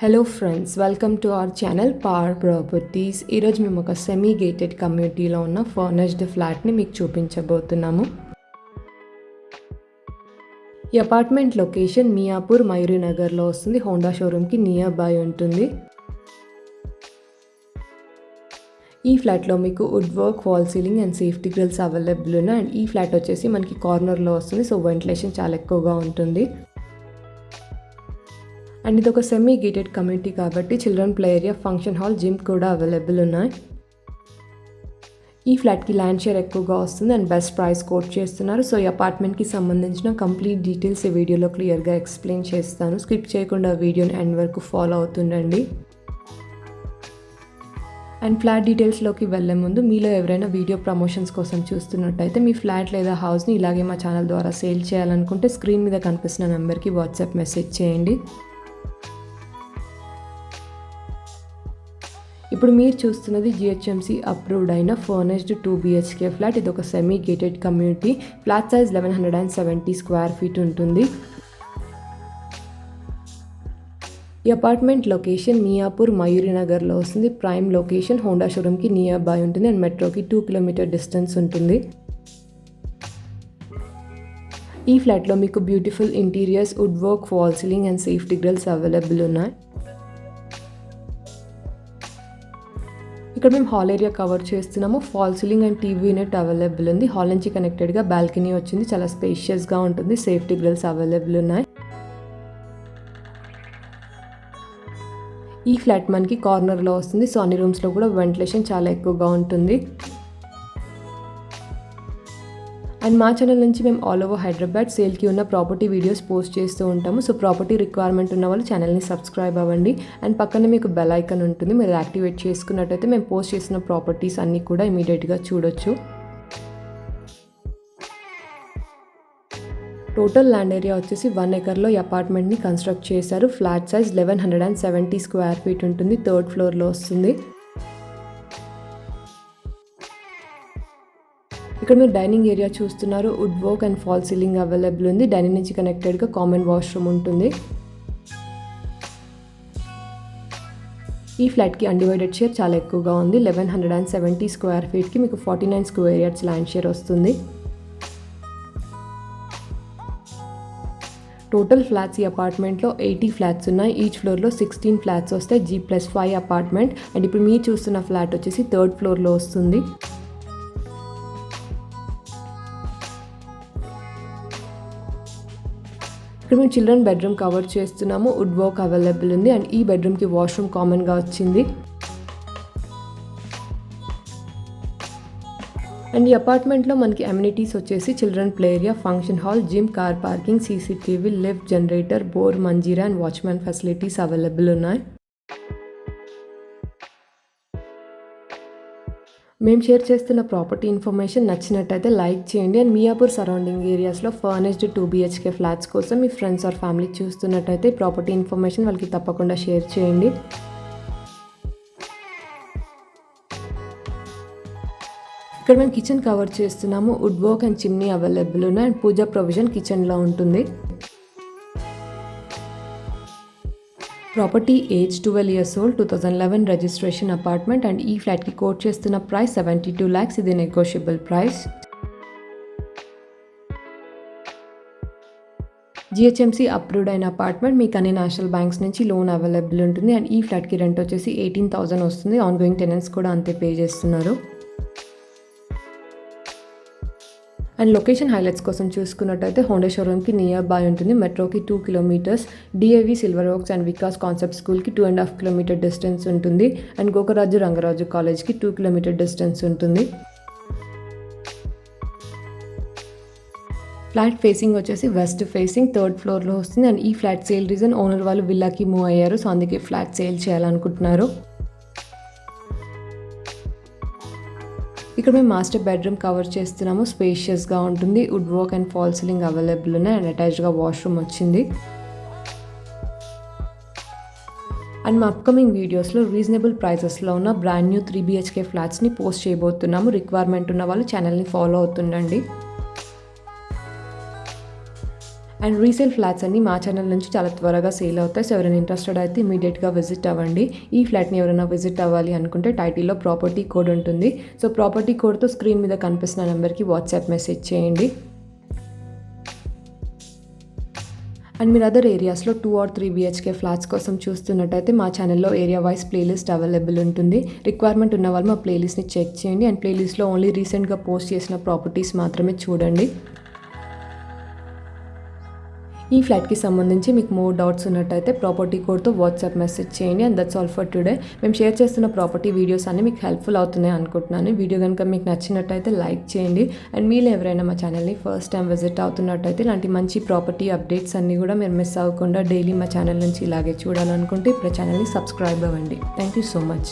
Hello friends, welcome to our channel power properties. ఈరోజు మేము ఒక సెమీ గేటెడ్ కమ్యూనిటీలో ఉన్న ఫర్నిష్డ్ ఫ్లాట్ని మీకు చూపించబోతున్నాము. ఈ అపార్ట్మెంట్ లొకేషన్ మియాపూర్ మయూరి నగర్లో వస్తుంది. హోండా షోరూమ్కి నియర్ బై ఉంటుంది. ఈ ఫ్లాట్లో మీకు wood work, wall ceiling and safety grills available ఉన్నాయి. అండ్ ఈ ఫ్లాట్ వచ్చేసి మనకి కార్నర్లో వస్తుంది, సో వెంటిలేషన్ చాలా ఎక్కువగా ఉంటుంది. అండ్ ఇది ఒక సెమీ గేటెడ్ కమ్యూనిటీ కాబట్టి children play area, function hall, gym కూడా అవైలబుల్ ఉన్నాయి. ఈ ఫ్లాట్కి ల్యాండ్ షేర్ ఎక్కువగా వస్తుంది అండ్ బెస్ట్ ప్రైస్ కోట్ చేస్తున్నారు. సో ఈ అపార్ట్మెంట్కి సంబంధించిన కంప్లీట్ డీటెయిల్స్ ఈ వీడియోలో క్లియర్గా ఎక్స్ప్లెయిన్ చేస్తాను. స్కిప్ చేయకుండా వీడియోని ఎండ్ వరకు ఫాలో అవుతుండండి. అండ్ ఫ్లాట్ డీటెయిల్స్లోకి వెళ్ళే ముందు మీలో ఎవరైనా వీడియో ప్రమోషన్స్ కోసం చూస్తున్నట్టయితే మీ ఫ్లాట్ లేదా హౌస్ని ఇలాగే మా ఛానల్ ద్వారా సేల్ చేయాలనుకుంటే స్క్రీన్ మీద కనిపిస్తున్న నెంబర్కి వాట్సాప్ మెసేజ్ చేయండి. ఇప్పుడు మీరు చూస్తున్నది GHMC అప్రూవ్డ్ అయిన ఫర్నిష్డ్ 2 BHK ఫ్లాట్. ఇది ఒక semi gated community. Flat size 1170 square feet ఉంటుంది. ఈ అపార్ట్మెంట్ లొకేషన్ మియాపూర్ మయూరి నగర్లో వస్తుంది. ప్రైమ్ లొకేషన్, హోండా షోరూమ్కి నియర్ బై ఉంటుంది అండ్ మెట్రోకి 2 కిలోమీటర్ డిస్టెన్స్ ఉంటుంది. ఈ ఫ్లాట్లో మీకు beautiful interiors, wood work, wall ceiling and safety grills available ఉన్నాయి. ఇక్కడ మేము హాల్ ఏరియా కవర్ చేస్తున్నాము. Fall ceiling and TV unit available ఉంది. హాల్ నుంచి కనెక్టెడ్గా బాల్కనీ వచ్చింది. చాలా స్పేషియస్గా ఉంటుంది. సేఫ్టీ గ్రిల్స్ అవైలబుల్ ఉన్నాయి. ఈ ఫ్లాట్ మనకి కార్నర్లో వస్తుంది, సో అన్ని రూమ్స్లో కూడా వెంటిలేషన్ చాలా ఎక్కువగా ఉంటుంది. అండ్ మా ఛానల్ నుంచి మేము ఆల్ ఓవర్ హైదరాబాద్ సేల్కి ఉన్న ప్రాపర్టీ వీడియోస్ పోస్ట్ చేస్తూ ఉంటాము. సో ప్రాపర్టీ రిక్వైర్మెంట్ ఉన్న వాళ్ళు ఛానల్ని సబ్స్క్రైబ్ అవ్వండి. అండ్ పక్కన మీకు బెల్ ఐకాన్ ఉంటుంది, మీరు యాక్టివేట్ చేసుకున్నట్టయితే మేము పోస్ట్ చేసిన ప్రాపర్టీస్ అన్నీ కూడా ఇమీడియట్గా చూడొచ్చు. టోటల్ ల్యాండ్ ఏరియా వచ్చేసి 1 ఎకర్లో ఈ అపార్ట్మెంట్ని కన్స్ట్రక్ట్ చేశారు. ఫ్లాట్ సైజ్ 1170 స్క్వేర్ ఫీట్ ఉంటుంది. 3rd ఫ్లోర్లో వస్తుంది. ఇక్కడ మీరు డైనింగ్ ఏరియా చూస్తున్నారు. Would work and fall ceiling available ఉంది. డైనింగ్ నుంచి కనెక్టెడ్గా కామన్ వాష్రూమ్ ఉంటుంది. ఈ ఫ్లాట్కి అన్డివైడెడ్ షేర్ చాలా ఎక్కువగా ఉంది. 1170 స్క్వేర్ ఫీట్కి మీకు 49 స్క్వేర్ యార్డ్స్ ల్యాండ్ షేర్ వస్తుంది. టోటల్ ఫ్లాట్స్ ఈ అపార్ట్మెంట్లో 80 ఫ్లాట్స్ ఉన్నాయి. ఈచ్ ఫ్లోర్లో 16 ఫ్లాట్స్ వస్తాయి. G+5 apartment. అండ్ ఇప్పుడు మీరు చూస్తున్న ఫ్లాట్ వచ్చేసి 3rd ఫ్లోర్లో వస్తుంది. ఇక్కడ మేము చిల్డ్రన్ బెడ్రూమ్ కవర్ చేస్తున్నాము. వుడ్ వర్క్ అవైలబుల్ ఉంది అండ్ ఈ బెడ్రూమ్కి వాష్రూమ్ కామన్గా వచ్చింది. అండ్ ఈ అపార్ట్మెంట్లో మనకి అమ్యూనిటీస్ వచ్చేసి children play area, function hall, gym, car parking, CCTV, lift, generator, bore, Manjira and watchman facilities available ఉన్నాయి. మేము షేర్ చేస్తున్న ప్రాపర్టీ ఇన్ఫర్మేషన్ నచ్చినట్టయితే లైక్ చేయండి. అండ్ మియాపూర్ సరౌండింగ్ ఏరియాస్లో ఫర్నిష్డ్ 2 BHK ఫ్లాట్స్ కోసం మీ ఫ్రెండ్స్ ఆర్ ఫ్యామిలీ చూస్తున్నట్టయితే ప్రాపర్టీ ఇన్ఫర్మేషన్ వాళ్ళకి తప్పకుండా షేర్ చేయండి. ఇక్కడ మేము కిచెన్ కవర్ చేస్తున్నాము. Wood work and chimney available ఉన్నాయి అండ్ పూజా ప్రొవిజన్ కిచెన్లో ఉంటుంది. Property age 12 years old, 2011 registration apartment. And ఈ ఫ్లాట్కి కోట్ చేస్తున్న ప్రైస్ 72 lakhs. ఇది నెగోషియబుల్ ప్రైస్. GHMC అప్రూవ్డ్ అయిన అపార్ట్మెంట్. మీకు అన్ని నేషనల్ బ్యాంక్స్ నుంచి లోన్ అవైలబుల్ ఉంటుంది. అండ్ ఈ ఫ్లాట్కి రెంట్ వచ్చేసి 18,000 వస్తుంది. ఆన్ గోయింగ్ టెనెంట్స్ కూడా అంతే పే చేస్తున్నారు. అండ్ లొకేషన్ హైలైట్స్ కోసం చూసుకున్నట్టయితే హోండా షోరూమ్కి నియర్ బై ఉంటుంది. మెట్రోకి 2 kilometers, DAV Silver Oaks and Vikas concept స్కూల్కి 2.5 kilometer డిస్టెన్స్ ఉంటుంది. అండ్ గోకరాజు రంగరాజు కాలేజ్కి 2 kilometer డిస్టెన్స్ ఉంటుంది. ఫ్లాట్ ఫేసింగ్ వచ్చేసి వెస్ట్ ఫేసింగ్, 3rd ఫ్లోర్లో వస్తుంది. అండ్ ఈ ఫ్లాట్ సేల్ రీజన్ ఓనర్ వాళ్ళు విల్లాకి మూవ్ అయ్యారు, సో అందుకే ఫ్లాట్ సేల్ చేయాలనుకుంటున్నారు. ఇక్కడ మేము మాస్టర్ బెడ్రూమ్ కవర్ చేస్తున్నాము. స్పేషియస్గా ఉంటుంది. Would work and fall ceiling available ఉన్నాయి అండ్ అటాచ్డ్గా వాష్రూమ్ వచ్చింది. అండ్ మా అప్కమింగ్ వీడియోస్లో రీజనబుల్ ప్రైసెస్లో ఉన్న బ్రాండ్ న్యూ 3 BHK ఫ్లాట్స్ని పోస్ట్ చేయబోతున్నాము. రిక్వైర్మెంట్ ఉన్న వాళ్ళు ఛానల్ని ఫాలో అవుతుండండి. అండ్ రీసేల్ ఫ్లాట్స్ అన్ని మా ఛానల్ నుంచి చాలా త్వరగా సేల్ అవుతాయి. సో ఎవరైనా ఇంట్రెస్టెడ్ అయితే ఇమీడియట్గా విజిట్ అవ్వండి. ఈ ఫ్లాట్ని ఎవరైనా విజిట్ అవ్వాలి అనుకుంటే టైటిల్లో ప్రాపర్టీ కోడ్ ఉంటుంది. సో ప్రాపర్టీ కోడ్తో స్క్రీన్ మీద కనిపిస్తున్న నెంబర్కి వాట్సాప్ మెసేజ్ చేయండి. అండ్ మీరు అదర్ ఏరియాస్లో 2 or 3 BHK ఫ్లాట్స్ కోసం చూస్తున్నట్టయితే మా ఛానల్లో ఏరియా వైజ్ ప్లేలిస్ట్ అవైలబుల్ ఉంటుంది. రిక్వైర్మెంట్ ఉన్న వాళ్ళు మా ప్లేలిస్ట్ని చెక్ చేయండి. అండ్ ప్లేలిస్ట్లో ఓన్లీ రీసెంట్గా పోస్ట్ చేసిన ప్రాపర్టీస్ మాత్రమే చూడండి. ఈ ఫ్లాట్కి సంబంధించి మీకు మోర్ డౌట్స్ ఉన్నట్టయితే ప్రాపర్టీ కోడ్తో వాట్సాప్ మెసేజ్ చేయండి. And that's all for today. మేము షేర్ చేస్తున్న ప్రాపర్టీ వీడియోస్ అన్ని మీకు హెల్ప్ఫుల్ అవుతున్నాయి అనుకుంటున్నాను. వీడియో కనుక మీకు నచ్చినట్టయితే లైక్ చేయండి. అండ్ మీరు ఎవరైనా మా ఛానల్ని ఫస్ట్ టైం విజిట్ అవుతున్నట్టయితే ఇలాంటి మంచి ప్రాపర్టీ అప్డేట్స్ అన్నీ కూడా మీరు మిస్ అవ్వకుండా డైలీ మా ఛానల్ నుంచి ఇలాగే చూడాలనుకుంటే ఇప్పుడు ఛానల్ని సబ్స్క్రైబ్ అవ్వండి. Thank you so much.